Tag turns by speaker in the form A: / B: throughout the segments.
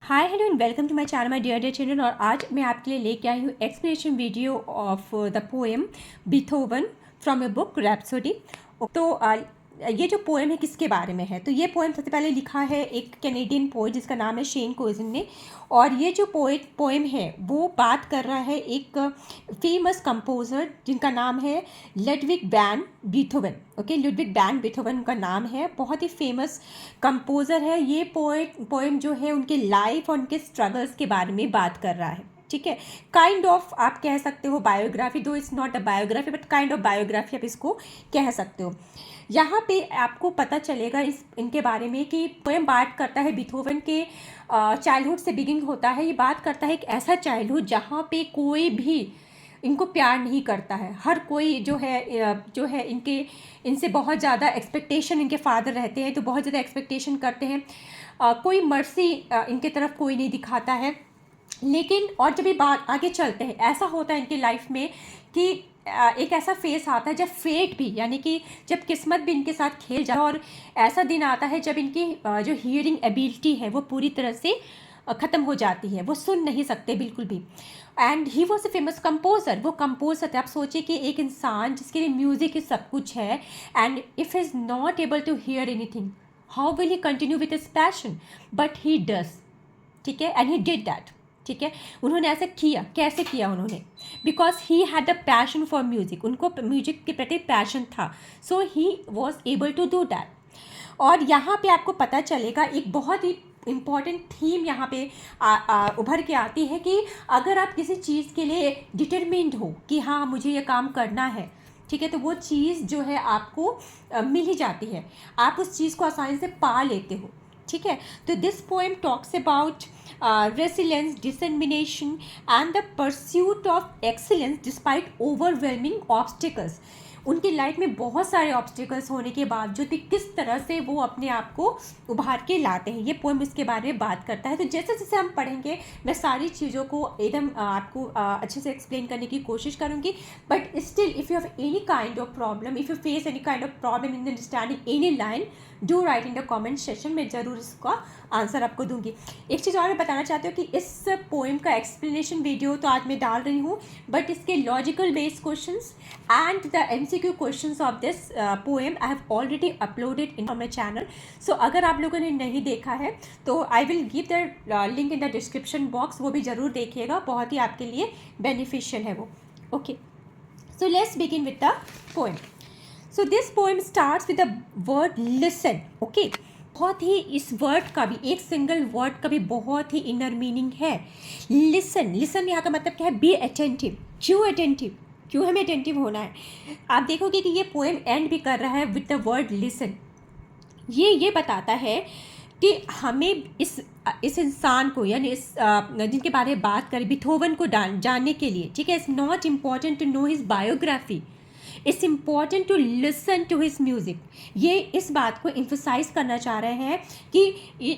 A: Hi hello and welcome to my channel my dear children. और आज मैं आपके लिए लेके आई हूँ explanation video of the poem Beethoven from a book Rhapsody. तो ये जो पोएम है किसके बारे में है, तो ये पोएम सबसे पहले लिखा है एक कैनेडियन पोएट जिसका नाम है शेन कोजन ने। और ये जो पोएम है वो बात कर रहा है एक फेमस कंपोज़र जिनका नाम है Ludwig van Beethoven. Okay, Ludwig van Beethoven उनका नाम है, बहुत ही फेमस कंपोज़र है। ये पोएम जो है उनके लाइफ और उनके स्ट्रगल्स के बारे में बात कर रहा है। ठीक है, काइंड ऑफ आप कह सकते हो बायोग्राफी, दो it's not a biography but kind of biography आप इसको कह सकते हो। यहाँ पे आपको पता चलेगा इनके बारे में कि पोएम बात करता है बीथोवन के चाइल्डहुड से बिगिन होता है। ये बात करता है एक ऐसा चाइल्डहुड जहाँ पे कोई भी इनको प्यार नहीं करता है। हर कोई जो है इनसे बहुत ज़्यादा एक्सपेक्टेशन, इनके फादर रहते हैं तो बहुत ज़्यादा एक्सपेक्टेशन करते हैं। कोई मर्सी इनके तरफ कोई नहीं दिखाता है। लेकिन और जब ये बात आगे चलते हैं, ऐसा होता है इनकी लाइफ में कि एक ऐसा फेस आता है जब फेट भी, यानी कि जब किस्मत भी इनके साथ खेल जाए, और ऐसा दिन आता है जब इनकी जो हियरिंग एबिलिटी है वो पूरी तरह से ख़त्म हो जाती है, वो सुन नहीं सकते बिल्कुल भी। And he was a famous composer, वो कंपोज़र थे। आप सोचिए कि एक इंसान जिसके लिए म्यूज़िक ही सब कुछ है, and if is not able to hear anything, how will he continue with his passion, but he does. ठीक है, एंड ही डिड दैट। ठीक है, उन्होंने ऐसा किया। कैसे किया उन्होंने? Because he had a passion for music, उनको म्यूजिक के प्रति पैशन था, so he was able to do that. और यहाँ पे आपको पता चलेगा एक बहुत ही इम्पॉर्टेंट थीम यहाँ पे उभर के आती है कि अगर आप किसी चीज़ के लिए डिटरमिन्ड हो कि हाँ मुझे ये काम करना है, ठीक है, तो वो चीज़ जो है आपको मिल ही जाती है, आप उस चीज़ को आसानी से पा लेते हो। ठीक है, तो this poem talks about resilience, determination and the pursuit of excellence despite overwhelming obstacles। उनकी लाइफ में बहुत सारे ऑब्स्टिकल्स होने के बावजूद भी किस तरह से वो अपने आप को उभार के लाते हैं, ये पोएम इसके बारे में बात करता है। तो जैसे जैसे हम पढ़ेंगे मैं सारी चीज़ों को एकदम आपको अच्छे से एक्सप्लेन करने की कोशिश करूँगी। But still if you have any kind of problem, if you face any kind of problem in understanding any line, do right in the comment section, मैं ज़रूर इसका आंसर आपको दूंगी। एक चीज़ और मैं बताना चाहती हूँ कि इस पोएम का एक्सप्लेनेशन वीडियो तो आज मैं डाल रही हूँ, बट इसके logical based questions and the MCQ questions of this poem I have already uploaded in my channel. So अगर आप लोगों ने नहीं देखा है तो I will give the link in the description box, वो भी ज़रूर देखिएगा, बहुत ही आपके लिए बेनिफिशियल है वो। Okay, so let's begin with the poem. So this poem starts with the word listen. Okay, बहुत ही इस वर्ड का भी, एक सिंगल वर्ड का भी बहुत ही इनर मीनिंग है। लिसन, लिसन यहाँ का मतलब क्या है? Be attentive. क्यों अटेंटिव? क्यों हमें अटेंटिव होना है? आप देखोगे कि ये पोएम एंड भी कर रहा है विद द वर्ड लिसन। ये बताता है कि हमें इस इंसान को, यानी इस जिनके बारे में बात करें, बीथोवन को जानने के लिए, ठीक है, it's not important to know his biography, it's important to listen to his music. ये इस बात को इम्फोसाइज करना चाह रहे हैं कि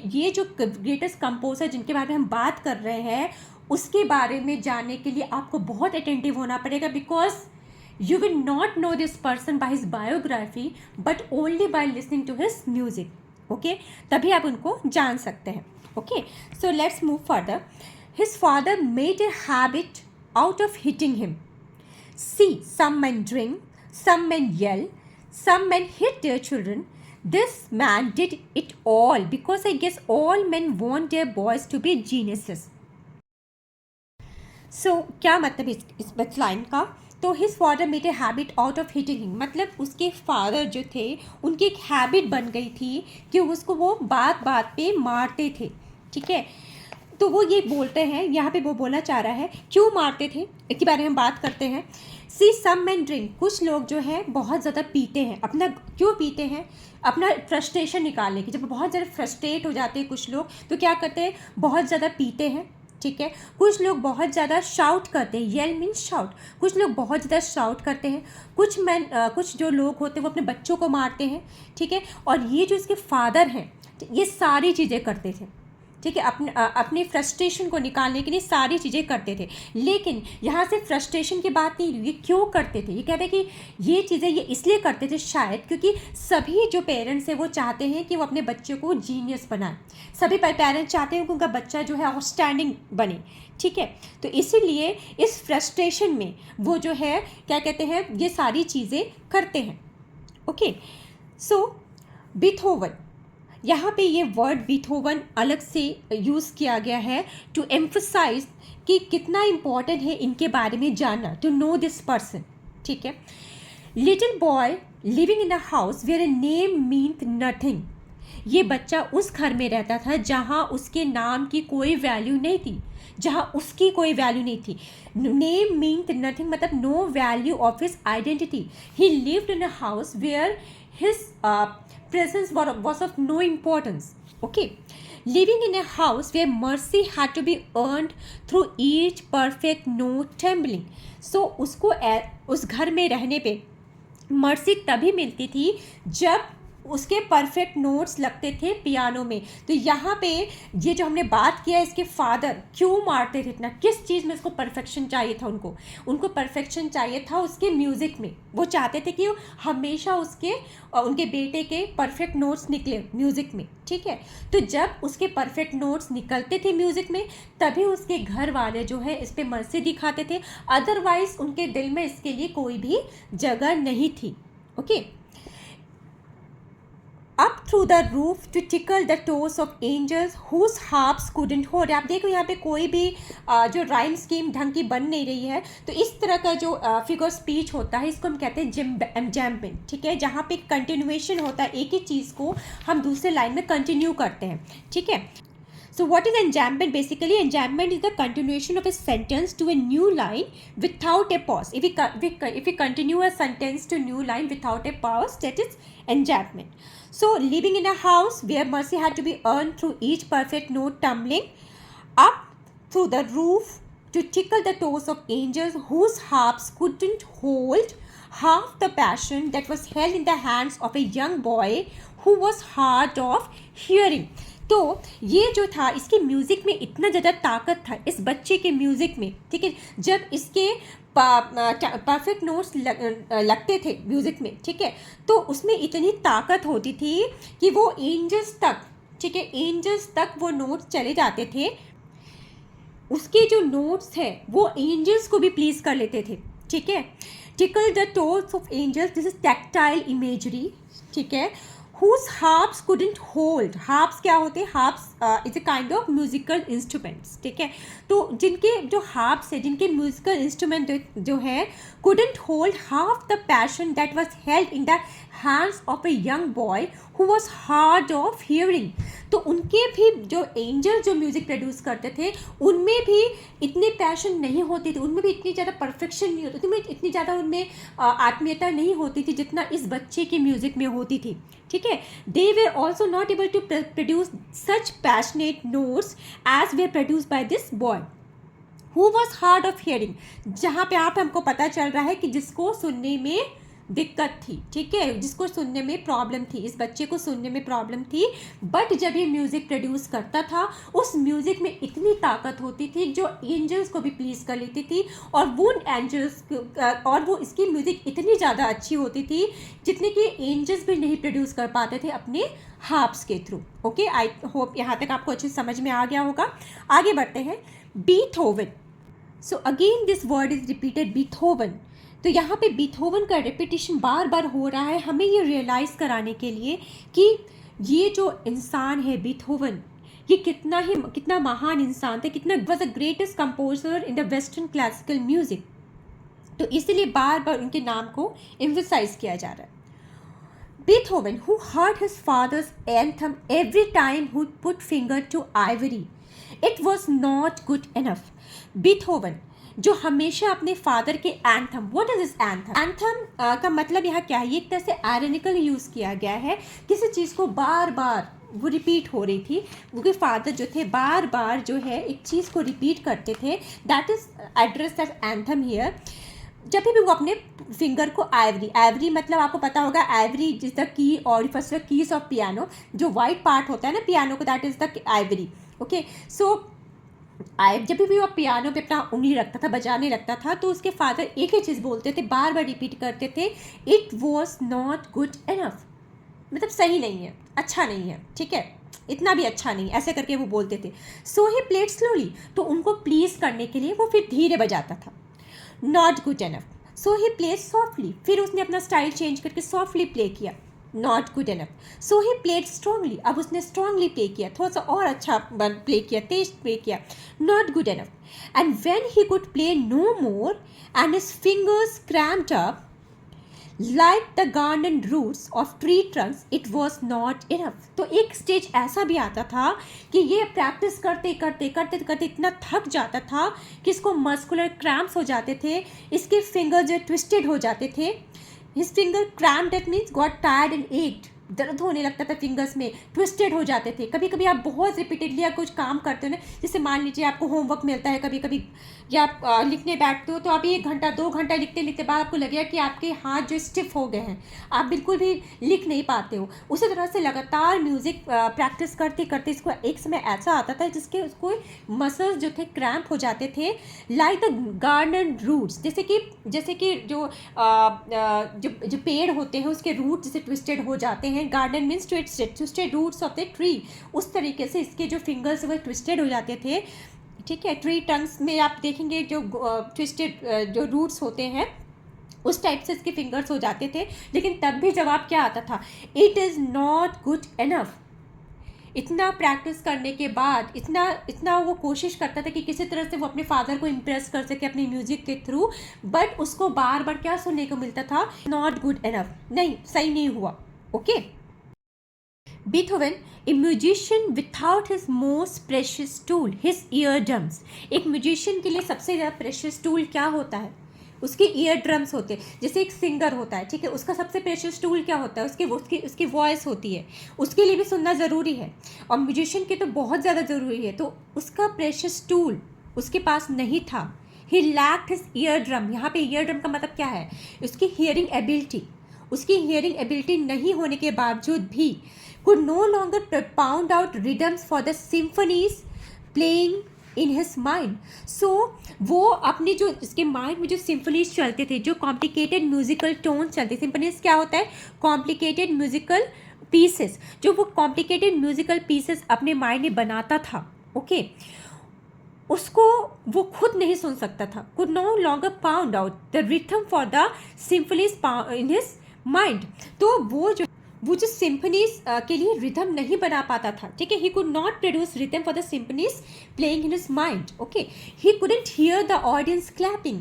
A: ये जो ग्रेटेस्ट कंपोजर जिनके बारे में हम बात कर रहे हैं, उसके बारे में जानने के लिए आपको बहुत अटेंटिव होना पड़ेगा, because you will not know this person by his biography but only by listening to his music. Okay, तभी आप उनको जान सकते हैं। Okay, so let's move further. His father made a habit out of hitting him. See, some men drink, some men yell, some men hit their children. This man did it all because I guess all men want their boys to be geniuses. So, क्या मतलब इस line का? तो his father made a habit out of hitting him, मतलब उसके father जो थे उनकी एक हैबिट बन गई थी कि उसको वो बात बात पे मारते थे। ठीक है, तो वो ये बोलते हैं, यहाँ पे वो बोलना चाह रहा है क्यों मारते थे इसके बारे में हम बात करते हैं। सी सम मैन ड्रिंक, कुछ लोग जो है बहुत ज़्यादा पीते हैं। अपना क्यों पीते हैं? अपना फ्रस्ट्रेशन निकालने की। जब बहुत ज़्यादा फ्रस्ट्रेट हो जाते हैं कुछ लोग तो क्या करते हैं? बहुत ज़्यादा पीते हैं। ठीक है, कुछ लोग बहुत ज़्यादा शाउट करते हैं, येल मीन्स शाउट, कुछ लोग बहुत ज़्यादा शाउट करते हैं। कुछ जो लोग होते हैं वो अपने बच्चों को मारते हैं। ठीक है, और ये जो इसके फादर हैं ये सारी चीज़ें करते थे। ठीक है, अपने फ्रस्ट्रेशन को निकालने के लिए सारी चीज़ें करते थे। लेकिन यहाँ से फ्रस्ट्रेशन की बात नहीं, ये क्यों करते थे, ये कहते हैं कि ये चीज़ें ये इसलिए करते थे शायद क्योंकि सभी जो पेरेंट्स हैं वो चाहते हैं कि वो अपने बच्चे को जीनियस बनाए। सभी पेरेंट्स चाहते हैं कि उनका बच्चा जो है आउटस्टैंडिंग बने, ठीक है। तो इसीलिए इस फ्रस्ट्रेशन में वो जो है क्या कहते हैं, ये सारी चीज़ें करते हैं। ओके, सो बीथोवन, यहाँ पे ये वर्ड बीथोवन अलग से यूज़ किया गया है टू एम्फसाइज कि कितना इम्पॉर्टेंट है इनके बारे में जानना, टू नो दिस पर्सन, ठीक है। Little boy living in a house where a name means nothing, ये बच्चा उस घर में रहता था जहाँ उसके नाम की कोई वैल्यू नहीं थी, जहाँ उसकी कोई वैल्यू नहीं थी। नेम मीन्स नथिंग मतलब no value of his identity. He lived in a house where his presence was of no importance. Okay, living in a house where mercy had to be earned through each perfect note trembling. So उसको उस घर में रहने पे mercy तभी मिलती थी जब उसके परफेक्ट नोट्स लगते थे पियानो में। तो यहाँ पे ये जो हमने बात किया, इसके फादर क्यों मारते थे इतना, किस चीज़ में उसको परफेक्शन चाहिए था, उनको परफेक्शन चाहिए था उसके म्यूज़िक में। वो चाहते थे कि हमेशा उनके बेटे के परफेक्ट नोट्स निकले म्यूज़िक में, ठीक है। तो जब उसके परफेक्ट नोट्स निकलते थे म्यूज़िक में तभी उसके घर वाले जो है इस पर मर्सी दिखाते थे, अदरवाइज उनके दिल में इसके लिए कोई भी जगह नहीं थी। Okay, up through the roof to tickle the toes of angels whose harps couldn't hold। आप देखो यहाँ पे कोई भी जो राइम स्कीम ढंग की बन नहीं रही है, तो इस तरह का जो फिगर स्पीच होता है इसको हम कहते हैं एंजैम्पमेंट, ठीक है, जहाँ पे कंटिन्यूएशन होता है, एक ही चीज़ को हम दूसरे लाइन में कंटिन्यू करते हैं, ठीक है। So what is enjambment? Basically, enjambment is the continuation of a sentence to a new line without a pause. If we continue a sentence to new line without a pause, that is enjambment. So living in a house where mercy had to be earned through each perfect note tumbling up through the roof to tickle the toes of angels whose harps couldn't hold half the passion that was held in the hands of a young boy who was hard of hearing. तो ये जो था इसके music में इतना ज़्यादा ताकत था इस बच्चे के म्यूज़िक में, ठीक है। जब इसके परफेक्ट नोट्स लगते थे म्यूज़िक में, ठीक है, तो उसमें इतनी ताकत होती थी कि वो एंजल्स तक, ठीक है, एंजल्स तक वो नोट्स चले जाते थे। उसके जो नोट्स है वो एंजल्स को भी प्लीज़ कर लेते थे, ठीक है। Tickle the toes of angels, this is tactile imagery, ठीक है। whose harps couldn't hold, harps क्या होते हैं, harps is a kind of musical instruments, ठीक है। तो जिनके जो harps है, जिनके musical instrument जो है couldn't hold half the passion that was held in the hands of a young boy who was hard of hearing। तो उनके भी जो एंजल जो म्यूज़िक प्रोड्यूस करते थे उनमें भी इतने पैशन नहीं होती थी, उनमें भी इतनी ज़्यादा परफेक्शन नहीं होती थी, इतनी ज़्यादा उनमें आत्मीयता नहीं होती थी जितना इस बच्चे के म्यूज़िक में होती थी, ठीक है। They were also not able to produce such passionate notes as were produce by this boy who was hard of hearing, जहाँ पे आप हमको पता चल रहा है कि जिसको सुनने में दिक्कत थी, ठीक है, जिसको सुनने में प्रॉब्लम थी, इस बच्चे को सुनने में प्रॉब्लम थी, बट जब ये म्यूज़िक प्रोड्यूस करता था उस म्यूज़िक में इतनी ताकत होती थी जो एंजल्स को भी प्लीज़ कर लेती थी, और वो एंजल्स और वो इसकी म्यूज़िक इतनी ज़्यादा अच्छी होती थी जितने कि एंजल्स भी नहीं प्रोड्यूस कर पाते थे अपने हार्प्स के थ्रू। ओके, आई होप यहाँ तक आपको अच्छे समझ में आ गया होगा। आगे बढ़ते हैं, Beethoven. So again this word is repeated, Beethoven. तो यहाँ पे बीथोवन का रिपीटिशन बार बार हो रहा है हमें ये रियलाइज़ कराने के लिए कि ये जो इंसान है बीथोवन, ये कितना महान इंसान था, कितना was the greatest composer in the western classical music. तो इसलिए बार बार उनके नाम को एम्फसाइज किया जा रहा है। Beethoven, who heard his father's anthem every time he put finger to ivory, it was not good enough. Beethoven, जो हमेशा अपने फादर के anthem, what is this anthem? Anthem का मतलब यहाँ क्या है, ये एक तरह से आयरनिकल यूज़ किया गया है, किसी चीज़ को बार बार वो रिपीट हो रही थी, क्योंकि फादर जो थे बार बार जो है एक चीज़ को रिपीट करते थे, that is address as anthem here. जब भी वो अपने फिंगर को आइवरी मतलब आपको पता होगा आइवरी जिस द की और फर्स्ट कीज ऑफ पियानो, जो वाइट पार्ट होता है ना पियानो को, that is the ivory. Okay. So जब भी वो पियानो पे अपना उंगली रखता था, बजाने लगता था, तो उसके फादर एक ही चीज़ बोलते थे, बार बार रिपीट करते थे, it was not good enough, मतलब सही नहीं है, अच्छा नहीं है, ठीक है, इतना भी अच्छा नहीं, ऐसे करके वो बोलते थे। सो ही प्लेड स्लोली, तो उनको प्लीज़ करने के लिए वो फिर धीरे बजाता था। Not good enough, so he played softly, फिर उसने अपना स्टाइल चेंज करके सॉफ्टली प्ले किया। Not good enough, so he played strongly, अब उसने स्ट्रांगली प्ले किया, थोड़ा सा और अच्छा प्ले किया, तेज प्ले किया। Not good enough, and when he could play no more and his fingers cramped up like the garden roots of tree trunks, it was not enough. तो एक स्टेज ऐसा भी आता था कि ये प्रैक्टिस करते करते करते करते इतना थक जाता था कि इसको मस्कुलर क्रैम्प्स हो जाते थे, इसके फिंगर जो ट्विस्टेड हो जाते थे। His finger cramp, that means got tired and ached, दर्द होने लगता था फिंगर्स में, ट्विस्टेड हो जाते थे। कभी कभी आप बहुत रिपीटेडली कुछ काम करते हो ना, जैसे मान लीजिए आपको होमवर्क मिलता है कभी कभी, या आप लिखने बैठते हो, तो आप 1 घंटा 2 घंटा लिखते लिखते बाद आपको लगेगा कि आपके हाथ जो स्टिफ हो गए हैं, आप बिल्कुल भी लिख नहीं पाते हो। उसी तरह से लगातार म्यूज़िक प्रैक्टिस करते करते इसको एक समय ऐसा आता था जिसके उसको मसल्स जो थे क्रैम्प हो जाते थे, लाइक द गार्डन रूट्स, जैसे कि जो पेड़ होते हैं उसके रूट जैसे ट्विस्टेड हो जाते हैं। Garden means twisted roots of the tree, उस तरीके से इसके जो फिंगर्स वो ट्विस्टेड हो जाते थे, ठीक है। ट्री टंग्स में आप देखेंगे जो ट्विस्टेड जो रूट्स होते हैं उस टाइप से इसके फिंगर्स हो जाते थे। लेकिन तब भी जवाब क्या आता था, it is not good enough. इतना प्रैक्टिस करने के बाद इतना वो कोशिश करता था कि किसी तरह से वो अपने फादर को इम्प्रेस कर सके अपनी म्यूज़िक के थ्रू, बट उसको बार बार क्या सुनने को मिलता था, नॉट गुड इनफ, नहीं सही नहीं हुआ। Okay. Beethoven, a musician without his most precious tool, his eardrums. एक म्यूजिशियन के लिए सबसे ज़्यादा प्रेशियस टूल क्या होता है, उसके ईयर ड्रम्स होते हैं। जैसे एक सिंगर होता है, ठीक है, उसका सबसे प्रेशियस टूल क्या होता है, उसकी वॉइस होती है, उसके लिए भी सुनना ज़रूरी है, और म्यूजिशियन के तो बहुत ज़्यादा ज़रूरी है। तो उसका प्रेशियस टूल उसके पास नहीं था। ही लैक्ड हिज ईयर ड्रम, यहाँ पे ईयर ड्रम का मतलब क्या है, उसकी हियरिंग एबिलिटी, उसकी हियरिंग एबिलिटी नहीं होने के बावजूद भी could no longer propound out rhythms for the symphonies playing in his mind. So वो अपनी जो इसके माइंड में जो सिम्फनीज चलते थे, जो कॉम्प्लिकेटेड म्यूजिकल टोन चलते, सिम्फनीज क्या होता है, कॉम्प्लिकेटेड म्यूजिकल पीसेस, जो वो कॉम्प्लिकेटेड म्यूजिकल पीसेस अपने माइंड में बनाता था, ओके, उसको वो खुद नहीं सुन सकता था। could no longer pound out the rhythm for the symphonies in his mind. तो वो जो सिम्फनीज के लिए रिदम नहीं बना पाता था, ठीक है, he could not produce rhythm for the symphonies playing in his mind, okay. He couldn't hear the audience clapping,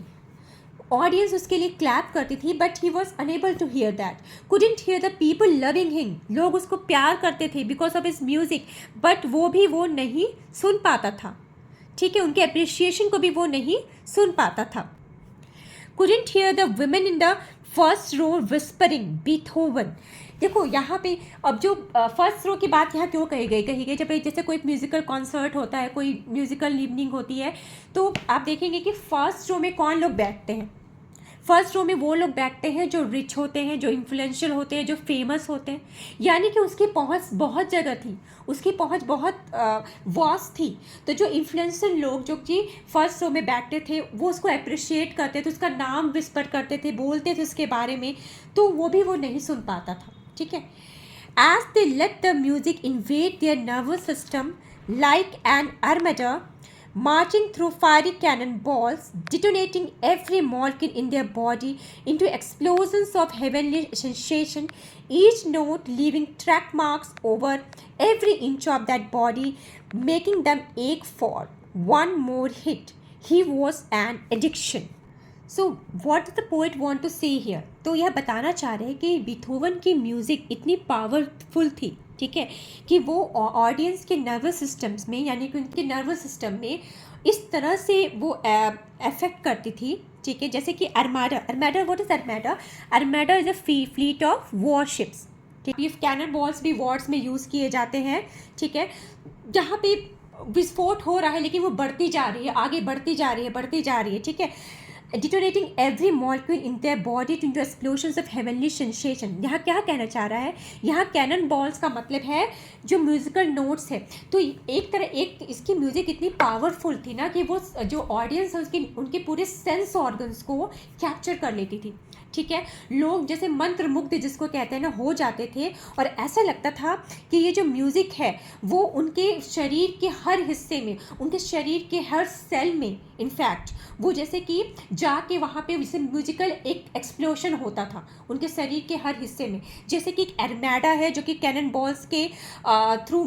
A: audience उसके लिए क्लैप करती थी, but he was unable to hear that. Couldn't hear the people loving him, लोग उसको प्यार करते थे because of his music, but वो नहीं सुन पाता था, ठीक है, उनके अप्रिशिएशन को भी वो नहीं सुन पाता था। Couldn't hear the women in the first row whispering Beethoven. देखो यहाँ पे अब जो फर्स्ट रो की बात यहाँ क्यों कही गई जब जैसे कोई म्यूज़िकल कॉन्सर्ट होता है, कोई म्यूज़िकल इवनिंग होती है, तो आप देखेंगे कि फर्स्ट रो में कौन लोग बैठते हैं। फर्स्ट रो में वो लोग बैठते हैं जो रिच होते हैं, जो इन्फ्लुएंशियल होते हैं, जो फेमस होते हैं, यानी कि उसकी पहुंच बहुत जगह थी, उसकी पहुंच बहुत वास्ट थी। तो जो इन्फ्लुएंशियल लोग जो कि फर्स्ट रो में बैठते थे वो उसको अप्रिशिएट करते थे, उसका नाम विस्पर करते थे, बोलते थे उसके बारे में, तो वो नहीं सुन पाता था, ठीक है। As they let the music invade their nervous system like an armada marching through fiery cannonballs, detonating every molecule in their body into explosions of heavenly sensation, each note leaving track marks over every inch of that body, making them ache for one more hit. He was an addiction. So what the poet want to say here, तो यह बताना चाह रहे हैं कि Beethoven की music इतनी powerful थी, ठीक है, कि वो ऑडियंस के नर्वस सिस्टम्स में, यानी कि उनके नर्वस सिस्टम में इस तरह से वो अफेक्ट करती थी, ठीक है। जैसे कि armada, what is armada? armada is a fleet of warships, ठीक है। ये कैनन बॉल्स भी वॉर्स में यूज़ किए जाते हैं, ठीक है, जहाँ पे विस्फोट हो रहा है लेकिन वो बढ़ती जा रही है, आगे बढ़ती जा रही है, ठीक है। Detonating every molecule in their body to into explosions of heavenly sensation. यहाँ क्या कहना चाह रहा है, यहाँ कैनन बॉल्स का मतलब है जो म्यूजिकल नोट्स है। तो एक तरह एक इसकी म्यूज़िक इतनी पावरफुल थी ना कि वो जो ऑडियंस है उसके उनके पूरे सेंस ऑर्गन्स को कैप्चर कर लेती थी। ठीक है, लोग जैसे मंत्र मुग्ध जिसको कहते हैं ना हो जाते थे, और ऐसा लगता था कि ये जो म्यूज़िक है वो उनके शरीर के हर हिस्से में, उनके शरीर के हर सेल में इनफैक्ट वो जैसे कि जाके वहाँ पे जैसे म्यूजिकल एक एक्सप्लोशन होता था उनके शरीर के हर हिस्से में। जैसे कि एक एर्मेडा है जो कि कैनन बॉल्स के थ्रू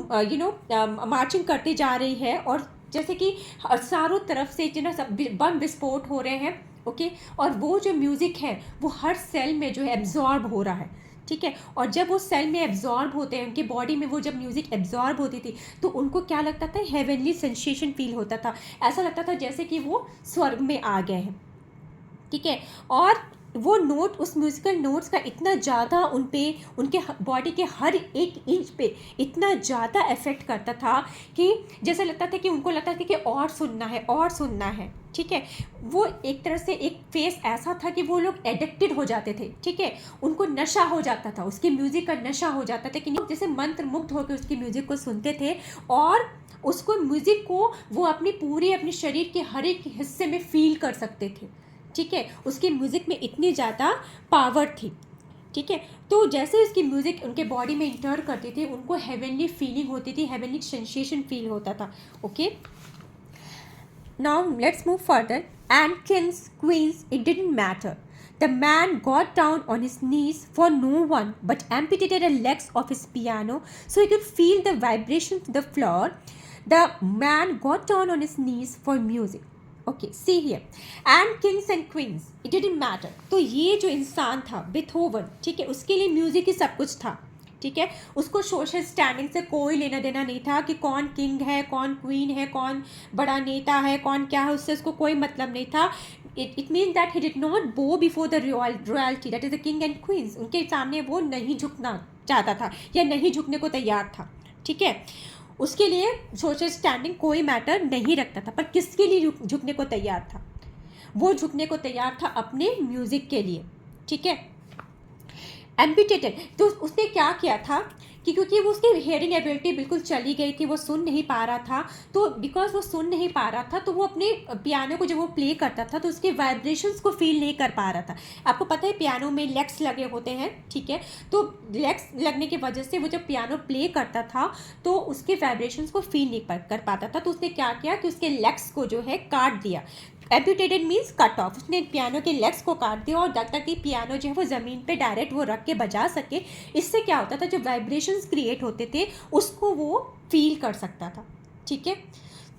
A: मार्चिंग करते जा रही है, और जैसे कि चारों तरफ से जो ना सब बम विस्फोट हो रहे हैं। ओके, और वो जो म्यूज़िक है वो हर सेल में जो है एब्जॉर्ब हो रहा है। ठीक है, और जब वो सेल में एब्जॉर्ब होते हैं, उनके बॉडी में वो जब म्यूज़िक एब्जॉर्ब होती थी तो उनको क्या लगता था, हेवनली सेंसेशन फील होता था। ऐसा लगता था जैसे कि वो स्वर्ग में आ गए हैं। ठीक है, और वो नोट, उस म्यूज़िकल नोट्स का इतना ज़्यादा उन पे, उनके बॉडी के हर एक इंच पे इतना ज़्यादा इफेक्ट करता था कि जैसे लगता था कि उनको लगता था कि और सुनना है और सुनना है। ठीक है, वो एक तरह से एक फेस ऐसा था कि वो लोग एडिक्टेड हो जाते थे। ठीक है, उनको नशा हो जाता था, उसकी म्यूज़िक का नशा हो जाता था कि जैसे मंत्र मुग्ध होकर उसकी म्यूज़िक को सुनते थे, और उसको म्यूज़िक को वो अपने शरीर के हर एक हिस्से में फील कर सकते थे। ठीक है, उसकी म्यूज़िक में इतनी ज़्यादा पावर थी। ठीक है, तो जैसे इसकी म्यूज़िक उनके बॉडी में इंटर करती थी उनको हेवनली फीलिंग होती थी, हेवनली सेंसेशन फील होता था। Okay, now let's move further. And kings queens it didn't matter, the man got down on his knees for no one but amputated the legs of his piano so he could feel the vibration to the floor. The man got down on his knees for music. Okay, see here, and Kings and queen's it didn't matter. तो ये जो इंसान था Beethoven, ठीक है, उसके लिए music ही सब कुछ था। ठीक है, उसको सोशल स्टैंडिंग से कोई लेना देना नहीं था कि कौन किंग है, कौन क्वीन है, कौन बड़ा नेता है, कौन क्या है, उससे उसको कोई मतलब नहीं था। It mean that he did not bow before the royalty, that is the king and queens. उनके सामने वो नहीं झुकना चाहता था या नहीं झुकने को तैयार था। ठीक है, उसके लिए सोशल स्टैंडिंग कोई मैटर नहीं रखता था, पर किसके लिए झुकने को तैयार था, वो झुकने को तैयार था अपने म्यूज़िक के लिए। ठीक है, एम्पिटेटेड, तो उसने क्या किया था कि क्योंकि वो उसकी हेयरिंग एबिलिटी बिल्कुल चली गई थी, वो सुन नहीं पा रहा था, तो बिकॉज वो सुन नहीं पा रहा था तो वो अपने पियानो को जब वो प्ले करता था तो उसके वाइब्रेशंस को फील नहीं कर पा रहा था। आपको पता है पियानो में लेग्स लगे होते हैं। ठीक है, तो लेग्स लगने की वजह से वो जब पियानो प्ले करता था तो उसके वाइब्रेशंस को फील नहीं कर पाता था। तो उसने क्या किया कि उसके लेग्स को जो है काट दिया। एम्प्यूटेटेड मीन्स कट ऑफ, उसने पियानो के लेग्स को काट दिया और जब तक कि पियानो जो है वो ज़मीन पे डायरेक्ट वो रख के बजा सके। इससे क्या होता था, जो वाइब्रेशंस क्रिएट होते थे उसको वो फील कर सकता था। ठीक है,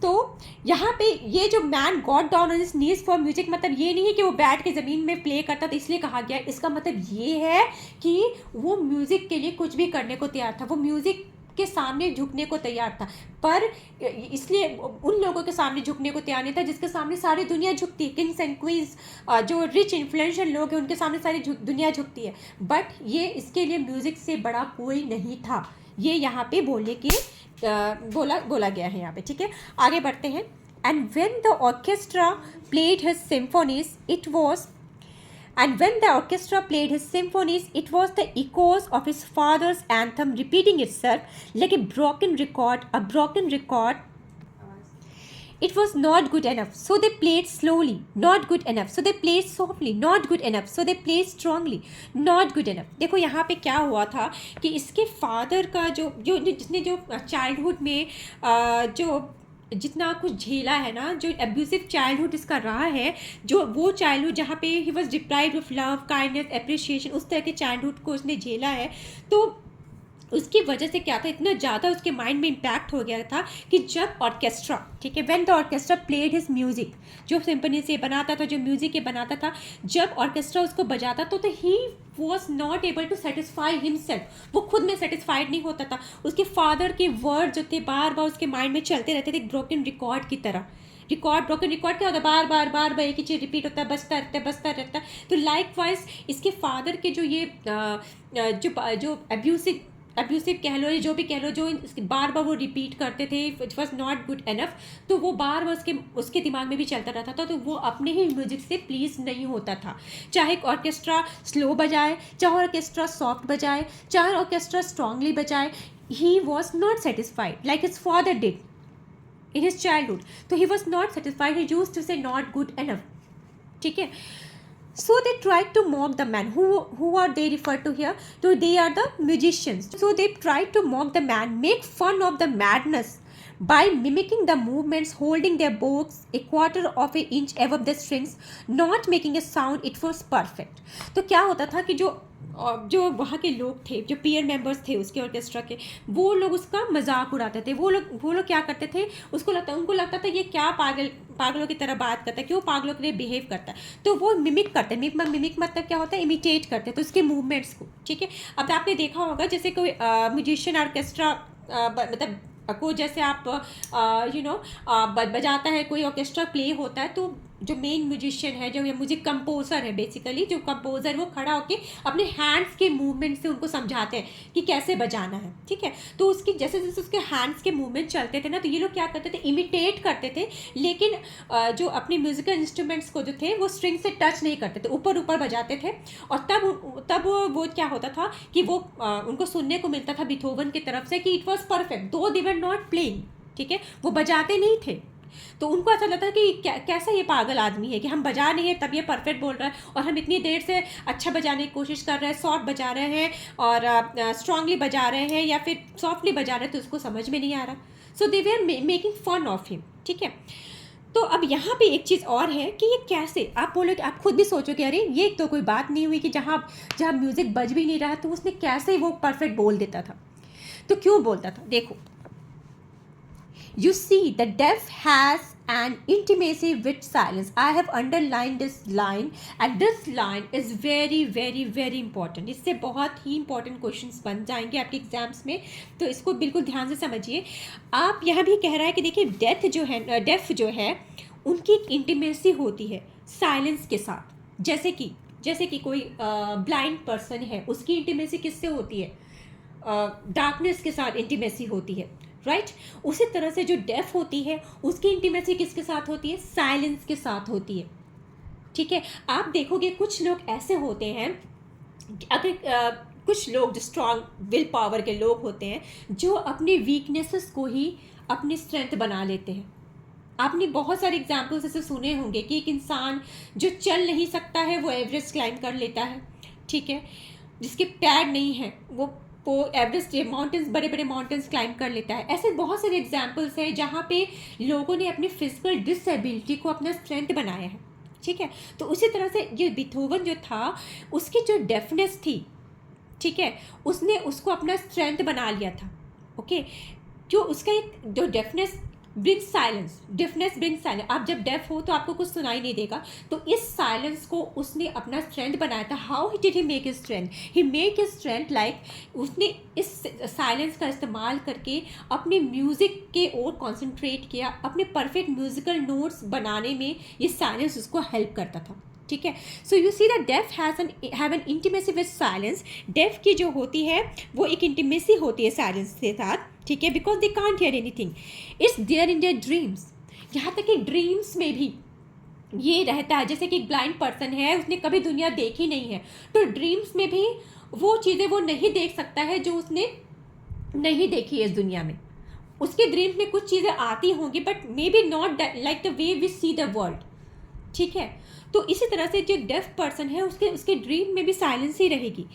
A: तो यहाँ पे ये जो man got down on his knees for music, मतलब ये नहीं है कि वो बैठ के ज़मीन में प्ले करता था इसलिए कहा गया। इसका मतलब ये है कि वो म्यूज़िक के लिए कुछ भी करने को तैयार था, वो म्यूज़िक के सामने झुकने को तैयार था, पर इसलिए उन लोगों के सामने झुकने को तैयार नहीं था जिसके सामने सारी दुनिया झुकती है। किंग्स एंड क्वींस, जो रिच इन्फ्लुएंशियल लोग हैं उनके सामने सारी दुनिया झुकती है, बट ये इसके लिए म्यूज़िक से बड़ा कोई नहीं था। ये यहाँ पे बोलने के बोला गया है यहाँ पे। ठीक है, आगे बढ़ते हैं। And when the orchestra played his symphonies it was And when the orchestra played his symphonies, it was the echoes of his father's anthem repeating itself like a broken record. It was not good enough, so they played slowly. Not good enough, so they played softly. Not good enough, so they played strongly. Not good enough. देखो यहाँ पे क्या हुआ था कि इसके father का जिसने जो चाइल्डहुड में जो जितना कुछ झेला है ना, जो एब्यूसिव चाइल्डहुड इसका रहा है, जो वो चाइल्डहुड जहाँ पे he was deprived of love, kindness, appreciation, उस तरह के चाइल्डहुड को उसने झेला है। तो उसकी वजह से क्या था, इतना ज़्यादा उसके माइंड में इम्पैक्ट हो गया था कि जब ऑर्केस्ट्रा, ठीक है, when the orchestra played his music, जो सिम्फनी से बनाता था, जो म्यूज़िक के बनाता था, जब ऑर्केस्ट्रा उसको बजाता तो he was not able to satisfy himself, वो खुद में सेटिस्फाइड नहीं होता था। उसके फादर के वर्ड जो थे बार बार उसके माइंड में चलते रहते थे, ब्रोकन रिकॉर्ड की तरह। ब्रोकन रिकॉर्ड क्या होता है, बार बार एक ही चीज़ रिपीट होता है, बजता रहता है। तो लाइक वाइज इसके फादर के जो ये जो अब्यूसिव अब्यूसिव कह लो या जो भी कह लो, जो बार बार वो रिपीट करते थे, it was not good enough, तो वो बार बार उसके दिमाग में भी चलता रहता था, तो वो अपने ही म्यूजिक से प्लीज़ नहीं होता था। चाहे ऑर्केस्ट्रा स्लो बजाए, चाहे ऑर्केस्ट्रा सॉफ्ट बजाए, चाहे ऑर्केस्ट्रा स्ट्रांगली बजाए, ही was not satisfied like his father did in his childhood. So he was not satisfied. He used to say not good enough. ठीक है. So they tried to mock the man. Who are they referred to here? So they are the musicians. So they tried to mock the man, make fun of the madness by mimicking the movements, holding their bows a quarter of an inch above the strings, not making a sound. It was perfect. तो क्या होता था कि जो वहाँ के लोग थे, जो पीयर मेंबर्स थे उसके ऑर्केस्ट्रा के, वो लोग उसका मजाक उड़ाते थे। वो लोग क्या करते थे, उनको लगता था ये क्या पागलों की तरह बात करता है, क्यों पागलों के लिए बिहेव करता है, तो वो मिमिक करते। मिमिक मतलब क्या होता है, इमिटेट करते तो उसके मूवमेंट्स को। ठीक है, अब आपने देखा होगा जैसे कोई म्यूजिशियन ऑर्केस्ट्रा मतलब को जैसे आप बजाता है, कोई ऑर्केस्ट्रा प्ले होता है, तो जो मेन म्यूजिशियन है, जो म्यूजिक कंपोजर है, बेसिकली जो कंपोजर, वो खड़ा होकर अपने हैंड्स के मूवमेंट से उनको समझाते हैं कि कैसे बजाना है। ठीक है, तो उसकी जैसे जैसे उसके हैंड्स के मूवमेंट चलते थे ना, तो ये लोग क्या करते थे, इमिटेट करते थे, लेकिन जो अपने म्यूजिकल इंस्ट्रूमेंट्स को जो थे वो स्ट्रिंग से टच नहीं करते थे, ऊपर ऊपर बजाते थे। और तब वो क्या होता था कि वो उनको सुनने को मिलता था बीथोवन की तरफ से कि इट वॉज परफेक्ट, दो दे वर नॉट प्लेइंग। ठीक है, वो बजाते नहीं थे, तो उनको ऐसा लगता है कि कैसा ये पागल आदमी है कि हम बजा नहीं है तब ये परफेक्ट बोल रहा है, और हम इतनी देर से अच्छा बजाने की कोशिश कर रहे हैं, सॉफ्ट बजा रहे हैं और स्ट्रांगली बजा रहे हैं या फिर सॉफ्टली बजा रहे हैं, तो उसको समझ में नहीं आ रहा। So they we are making fun of him. ठीक है, तो अब यहाँ पे एक चीज़ और है कि ये कैसे, आप बोलोगे, आप खुद भी सोचोगे अरे ये तो कोई बात नहीं हुई कि जहाँ म्यूज़िक बज भी नहीं रहा तो उसने कैसे वो परफेक्ट बोल देता था। तो क्यों बोलता था, देखो, you see the deaf has an intimacy with silence. I have underlined this line and this line is very very very important. इससे बहुत ही important questions बन जाएंगे आपके एग्जाम्स में, तो इसको बिल्कुल ध्यान से समझिए। आप यहाँ भी कह रहा है कि देखिए डेफ जो है उनकी एक इंटीमेसी होती है साइलेंस के साथ, जैसे कि कोई ब्लाइंड पर्सन है, उसकी इंटीमेसी किससे होती है, डार्कनेस के साथ इंटीमेसी होती है, राइट। उसी तरह से जो डेफ होती है उसकी इंटीमेसी किसके साथ होती है, साइलेंस के साथ होती है। ठीक है, आप देखोगे कुछ लोग ऐसे होते हैं, अगर कुछ लोग जो स्ट्रॉन्ग विल पावर के लोग होते हैं, जो अपने वीकनेसेस को ही अपनी स्ट्रेंथ बना लेते हैं। आपने बहुत सारे एग्जाम्पल्स ऐसे सुने होंगे कि एक इंसान जो चल नहीं सकता है वो एवरेस्ट क्लाइंब कर लेता है। ठीक है, जिसके पैर नहीं है वो एवरेस्ट माउंटेन्स, बड़े बड़े माउंटेन्स क्लाइंब कर लेता है। ऐसे बहुत सारे एग्जाम्पल्स हैं जहाँ पे लोगों ने अपनी फिजिकल डिसेबिलिटी को अपना स्ट्रेंथ बनाया है। ठीक है, तो उसी तरह से ये बीथोवन जो था, उसकी जो डेफनेस थी, ठीक है, उसने उसको अपना स्ट्रेंथ बना लिया था। ओके, जो उसका एक जो डेफनेस ब्रिंग्स साइलेंस। आप जब डेफ हो तो आपको कुछ सुनाई नहीं देगा, तो इस साइलेंस को उसने अपना स्ट्रेंथ बनाया था। How did he make his strength, he make his strength like उसने इस साइलेंस का इस्तेमाल करके अपने म्यूज़िक के ओर कॉन्सेंट्रेट किया, अपने परफेक्ट म्यूज़िकल नोट्स बनाने में ये साइलेंस उसको हेल्प करता था। ठीक है, so you see the deaf have an intimacy with silence. Deaf की जो होती है वो एक इंटीमेसी होती है साइलेंस के साथ। ठीक है, because they can't hear anything, it's there in their dreams. यहाँ तक कि ड्रीम्स में भी ये रहता है। जैसे कि एक ब्लाइंड पर्सन है, उसने कभी दुनिया देखी नहीं है, तो ड्रीम्स में भी वो चीज़ें वो नहीं देख सकता है जो उसने नहीं देखी है इस दुनिया में। उसके ड्रीम्स में कुछ चीज़ें आती होंगी, but maybe not like the way we see the world. ठीक है, तो इसी तरह से जो डेफ पर्सन है उसके ड्रीम में भी साइलेंस ही रहेगी।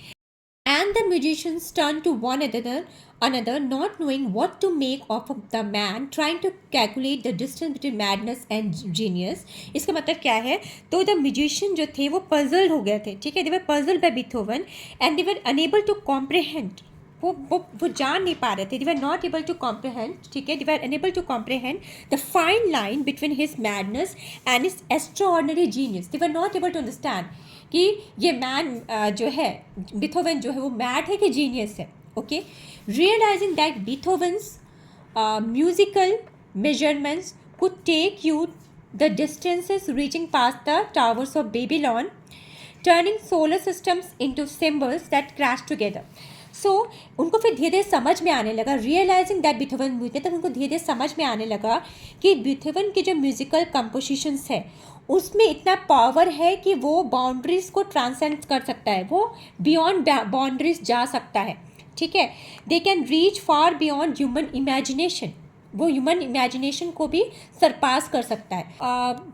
A: And the musicians turned to one another, not knowing what to make of the man, trying to calculate the distance between madness and genius. इसका मतलब क्या है, तो the musician जो थे वो puzzled हो गए थे। ठीक है, they were puzzled by Beethoven and they were unable to comprehend. वो जान नहीं पा रहे थे, they were not able to comprehend. ठीक है, they were unable to comprehend the fine line between his madness and his extraordinary genius. They were not able to understand कि ये मैन जो है बीथोवन जो है वो मैड है कि जीनियस है। Okay, realising that Beethoven's musical measurements could take you the distances reaching past the towers of Babylon, turning solar systems into symbols that crash together. So उनको फिर धीरे धीरे समझ में आने लगा, रियलाइजिंग दैट बीथोवन म्यूजिक, तब उनको धीरे धीरे समझ में आने लगा कि बीथोवन के जो म्यूजिकल कंपोजिशंस है उसमें इतना पावर है कि वो बाउंड्रीज को ट्रांसेंड कर सकता है, वो बियॉन्ड बाउंड्रीज जा सकता है, ठीक है। They can reach far beyond human imagination, वो ह्यूमन इमेजिनेशन को भी सरपास कर सकता है।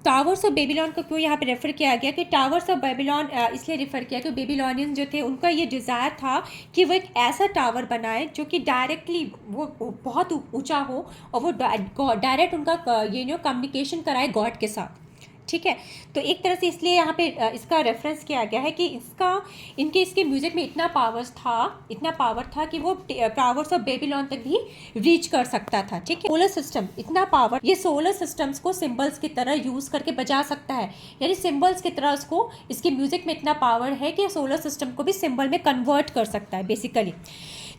A: टावर्स ऑफ बेबीलोन को क्यों यहाँ पे रेफर किया गया कि टावर्स ऑफ बेबीलोन इसलिए रेफर किया कि बेबीलोनियन जो थे उनका ये डिज़ायर था कि वो एक ऐसा टावर बनाए जो कि डायरेक्टली वो बहुत ऊंचा हो और वो डायरेक्ट उनका कम्युनिकेशन कराए गॉड के साथ, ठीक है। तो एक तरह से इसलिए यहाँ पे इसका रेफरेंस किया गया है कि इसके म्यूज़िक में इतना पावर था कि वो टावर्स ऑफ बेबीलोन तक भी रीच कर सकता था, ठीक है। सोलर सिस्टम, इतना पावर, ये सोलर सिस्टम्स को सिंबल्स की तरह यूज़ करके बजा सकता है, यानी सिंबल्स की तरह उसको, इसके म्यूज़िक में इतना पावर है कि सोलर सिस्टम को भी सिंबल में कन्वर्ट कर सकता है बेसिकली,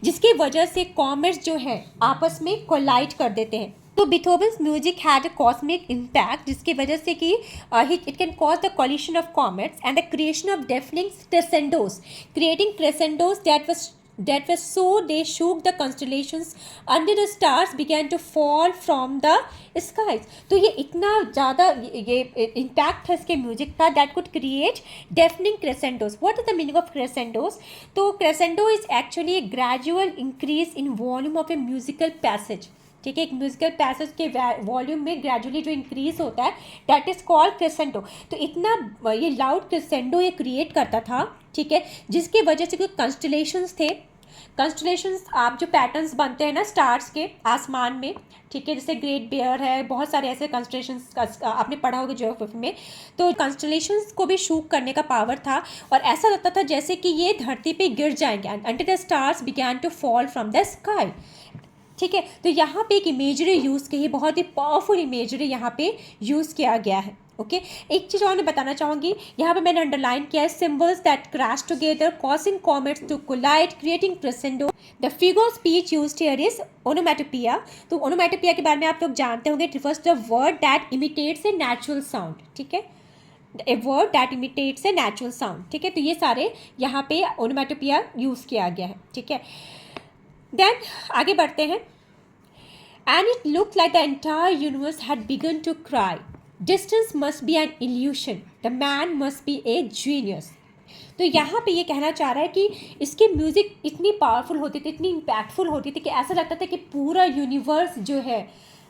A: जिसकी वजह से कॉमेट्स जो है आपस में कोलाइड कर देते हैं। तो Beethoven's music had a cosmic impact, जिसकी वजह से कि it can cause the collision of comets and the creation of deafening crescendos, creating crescendos that was so they shook the constellations until the stars began to fall from the skies। तो ये इतना ज़्यादा ये impact है इसके music का, that could create deafening crescendos। What is the meaning of crescendos? तो crescendo is actually a gradual increase in volume of a musical passage, ठीक है। एक म्यूजिकल पैसेज के वॉल्यूम में ग्रेजुअली जो इंक्रीज होता है दैट इज कॉल्ड क्रेसेंडो। तो इतना ये लाउड क्रेसेंडो ये क्रिएट करता था, ठीक है, जिसकी वजह से कोई कंस्टलेशंस थे, कंस्टलेशंस आप जो पैटर्न्स बनते हैं ना स्टार्स के आसमान में, ठीक है, जैसे ग्रेट बेयर है, बहुत सारे ऐसे कंस्टलेशंस आपने पढ़ा होगा ज्योग्राफी में। तो कंस्टलेशंस को भी शूक करने का पावर था और ऐसा लगता था जैसे कि ये धरती पे गिर जाएंगे, until the stars began to fall from the sky, ठीक है। तो यहाँ पे एक इमेजरी यूज़ की है, बहुत ही पावरफुल इमेजरी यहाँ पे यूज़ किया गया है, ओके। एक चीज़ और मैं बताना चाहूँगी, यहाँ पे मैंने अंडरलाइन किया है, cymbals that crash together causing comets to collide creating crescendo. The figure of speech used here is onomatopoeia. तो ओनोमैटोपिया के बारे में आप लोग जानते होंगे, it refers to the word that imitates a natural sound, ठीक है, a word that imitates a natural sound, ठीक है। तो ये सारे यहाँ पे ओनोमैटोपिया यूज़ किया गया है, ठीक है। देन आगे बढ़ते हैं। And it looked like the entire universe had begun to cry. Distance must be an illusion. The man must be a genius. तो यहाँ पे ये कहना चाह रहा है कि इसकी म्यूज़िक इतनी पावरफुल होती थी, इतनी इम्पैक्टफुल होती थी कि ऐसा लगता था कि पूरा यूनिवर्स जो है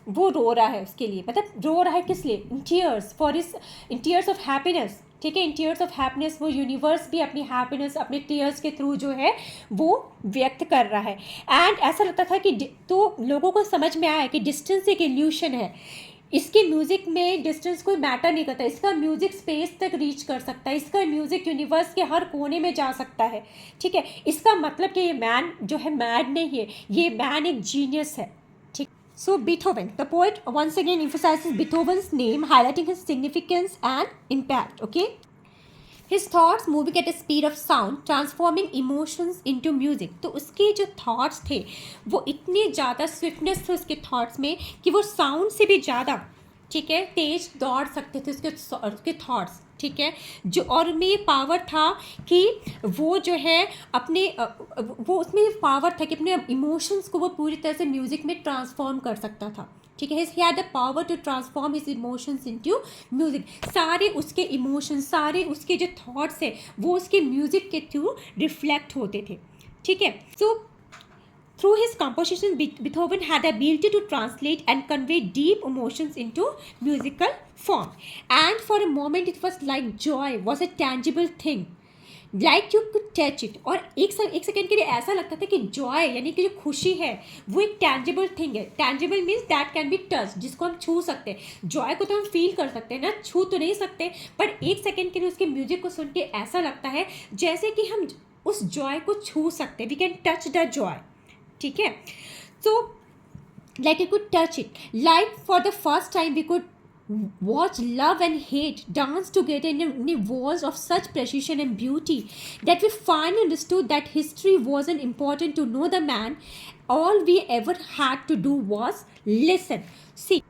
A: वो रो रहा है उसके लिए, मतलब रो रहा है किस लिए, इन टीयर्स, फॉर इस इन टीयर्स ऑफ हैप्पीनेस, ठीक है। इन टीयर्स ऑफ हैप्पीनेस वो यूनिवर्स भी अपनी हैप्पीनेस अपने टीयर्स के थ्रू जो है वो व्यक्त कर रहा है। एंड ऐसा लगता था कि तो लोगों को समझ में आया कि डिस्टेंस एक इल्यूशन है, इसके म्यूज़िक में डिस्टेंस कोई मैटर नहीं करता, इसका म्यूज़िक स्पेस तक रीच कर सकता है, इसका म्यूज़िक यूनिवर्स के हर कोने में जा सकता है, ठीक है। इसका मतलब कि ये मैन जो है मैड नहीं है, ये मैन एक जीनियस है, ठीक। So Beethoven, the poet once again emphasizes Beethoven's name, highlighting his significance and impact, okay? His thoughts moving at a speed of sound, transforming emotions into music। तो उसके जो thoughts थे वो इतने ज़्यादा स्विफ्टनेस थे उसके thoughts में कि वो साउंड से भी ज़्यादा, ठीक है, तेज दौड़ सकते थे उसके थॉट्स, ठीक है। जो और उनमें ये पावर था कि वो जो है अपने वो उसमें ये पावर था कि अपने इमोशंस को वो पूरी तरह से म्यूज़िक में ट्रांसफॉर्म कर सकता था, ठीक है। He had the power to transform his emotions into music. सारे उसके इमोशंस, सारे उसके जो थॉट्स हैं वो उसके म्यूज़िक के थ्रू रिफ्लेक्ट होते थे, ठीक है। सो through his composition, Beethoven had the ability to translate and convey deep emotions into musical form. And for a moment, it was like joy was a tangible thing, like you could touch it। और एक second के लिए ऐसा लगता था कि Joy यानी कि जो खुशी है वो एक टैंजिबल थिंग है। Tangible means that can be touch, जिसको हम छू सकते हैं। जॉय को तो हम फील कर सकते हैं ना, छू तो नहीं सकते, पर एक सेकेंड के लिए उसके म्यूजिक को सुन के ऐसा लगता है जैसे कि हम उस जॉय को छू सकते हैं, we can touch the joy, ठीक है। So like you could touch it, like for the first time we could watch love and hate dance together in a waltz of such precision and beauty that we finally understood that history wasn't important to know the man. All we ever had to do was listen. See,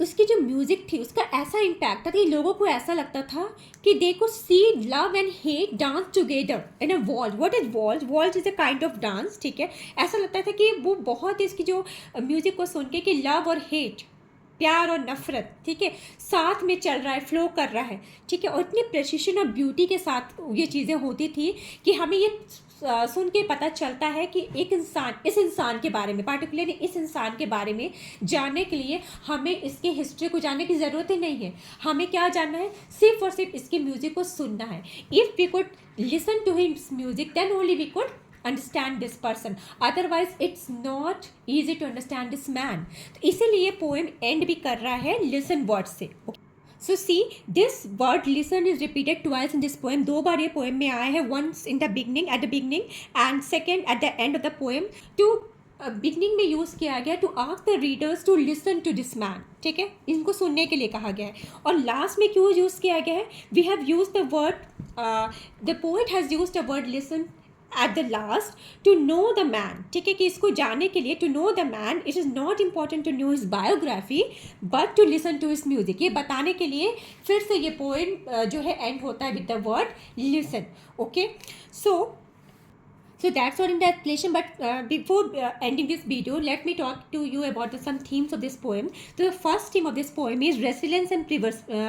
A: उसकी जो music थी उसका ऐसा impact था कि लोगों को ऐसा लगता था कि they could see love and hate dance together in a walls. What is walls? Walls is a kind of dance. ठीक है, ऐसा लगता था कि वो बहुत इसकी जो म्यूज़िक को सुन के कि लव और हेट, प्यार और नफरत, ठीक है, साथ में चल रहा है, फ्लो कर रहा है. ठीक है, और इतनी प्रेसिशन और ब्यूटी के साथ ये चीज़ें होती थी कि हमें ये सुन के पता चलता है कि एक इंसान, इस इंसान के बारे में, पार्टिकुलरली इस इंसान के बारे में जानने के लिए हमें इसके हिस्ट्री को जानने की ज़रूरत ही नहीं है. हमें क्या जानना है? सिर्फ और सिर्फ इसकी म्यूज़िक को सुनना है. If we could listen to his music then only we could understand this person, otherwise it's not easy to understand this man. तो इसीलिए पोएम एंड भी कर रहा है लिसन वर्ड से. So see, this word listen is repeated twice in this poem. दो बार ये poem में आया है, once in the beginning, at the beginning, and second at the end of the poem. to beginning में use किया गया to ask the readers to listen to this man. ठीक है, इनको सुनने के लिए कहा गया है. और लास्ट में क्यों यूज़ किया गया है? We have use the word, the poet has use the word listen at the last to know the man. ठीक है, कि इसको जानने के लिए, to know the man, it is not important to know his biography but to listen to his music. ये बताने के लिए फिर से ये पोएम जो है एंड होता है with the word listen. Okay, so that's all in the explanation, but before ending this video, let me talk to you about some themes of this poem. So the first theme of this poem is resilience and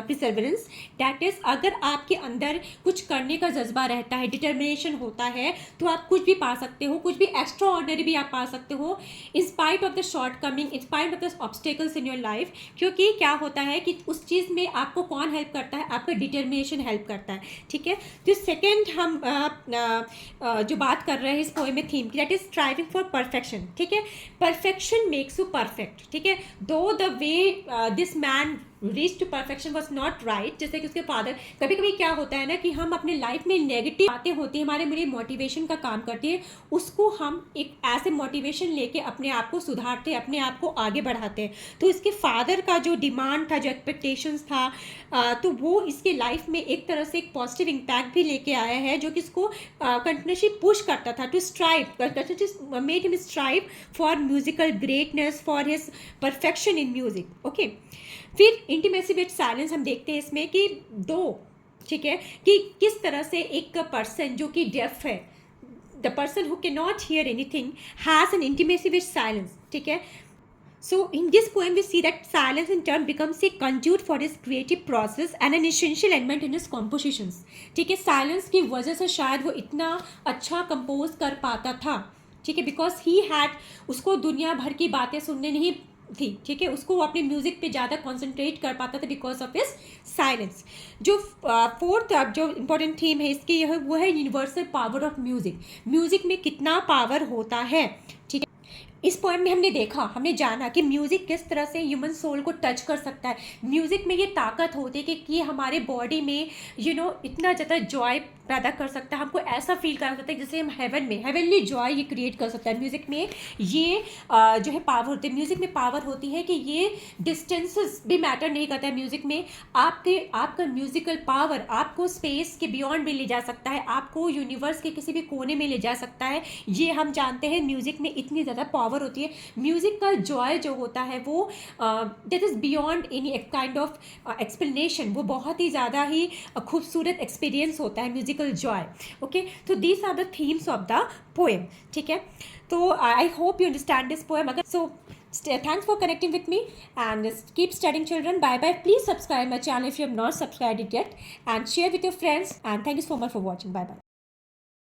A: perseverance. That is, अगर आपके अंदर कुछ करने का जज्बा रहता है, determination होता है, तो आप कुछ भी पा सकते हो, कुछ भी एक्स्ट्रा ऑर्डिनरी भी आप पा सकते हो, in spite of the short coming, in spite of the obstacles in your life. क्योंकि क्या होता है कि उस चीज़ में आपको कौन हेल्प करता है? आपका डिटर्मिनेशन हेल्प करता है. ठीक है, तो सेकेंड हम जो बात कर रहे हैं इस पोएम में थीम की, that is striving for perfection. ठीक है, परफेक्शन मेक्स यू परफेक्ट. ठीक है, though the way this man reach to perfection was not right. जैसे कि उसके फादर, कभी कभी क्या होता है ना कि हम अपने लाइफ में नेगेटिव बातें होती हैं, हमारे लिए मोटिवेशन का काम करती है, उसको हम एक ऐसे मोटिवेशन लेके अपने आप को सुधारते हैं, अपने आप को आगे बढ़ाते हैं. तो इसके फादर का जो डिमांड था, जो एक्सपेक्टेशंस था, तो वो इसके लाइफ में एक तरह से एक पॉजिटिव इम्पैक्ट भी लेके आया है, जो कि इसको कंटिन्यूसली पुश करता था to strive, made him strive for musical greatness, for his perfection in music. Okay, फिर इंटीमेसी विद साइलेंस हम देखते हैं इसमें कि दो, ठीक है, कि किस तरह से एक पर्सन जो कि डेफ है, the person who can not hear anything has an intimacy with silence. ठीक है, so in this poem we see that silence in turn becomes a conduit for his creative process and an essential element in his compositions. ठीक है, silence की वजह से शायद वो इतना अच्छा कंपोज कर पाता था. ठीक है, बिकॉज ही हैड, उसको दुनिया भर की बातें सुनने नहीं थी. ठीक है, उसको वो अपने म्यूज़िक पे ज़्यादा कॉन्सेंट्रेट कर पाता था बिकॉज ऑफ हिज साइलेंस. जो फोर्थ जो इम्पोर्टेंट थीम है इसकी यह वो है universal power of music. Music में कितना पावर होता है. ठीक है, इस पोएम में हमने देखा, हमने जाना कि म्यूज़िक किस तरह से ह्यूमन सोल को टच कर सकता है. म्यूज़िक में ये ताकत होती है कि हमारे बॉडी में इतना ज़्यादा जॉय पैदा कर सकता है, हमको ऐसा फील करा सकता है जैसे हम हेवन में, हेवनली जॉय ये क्रिएट कर सकता है. म्यूज़िक में ये जो है पावर होती है, म्यूज़िक में पावर होती है कि ये डिस्टेंसेस भी मैटर नहीं करता है. म्यूज़िक में आपका म्यूज़िकल पावर आपको स्पेस के बियॉन्ड भी ले जा सकता है, आपको यूनिवर्स के किसी भी कोने में ले जा सकता है. ये हम जानते हैं, म्यूज़िक में इतनी ज़्यादा पावर होती है. म्यूज़िक का जॉय जो होता है वो that is beyond any kind of explanation. वो बहुत ही ज़्यादा ही खूबसूरत एक्सपीरियंस होता है म्यूज़िकल जॉय. ओके, तो these are the themes of the poem. ठीक है, तो I hope you understand this poem. अगर so thanks for connecting with me and keep studying children. Bye bye. Please subscribe my channel if you have not subscribed it yet and share with your friends, and thank you so much for watching. Bye bye.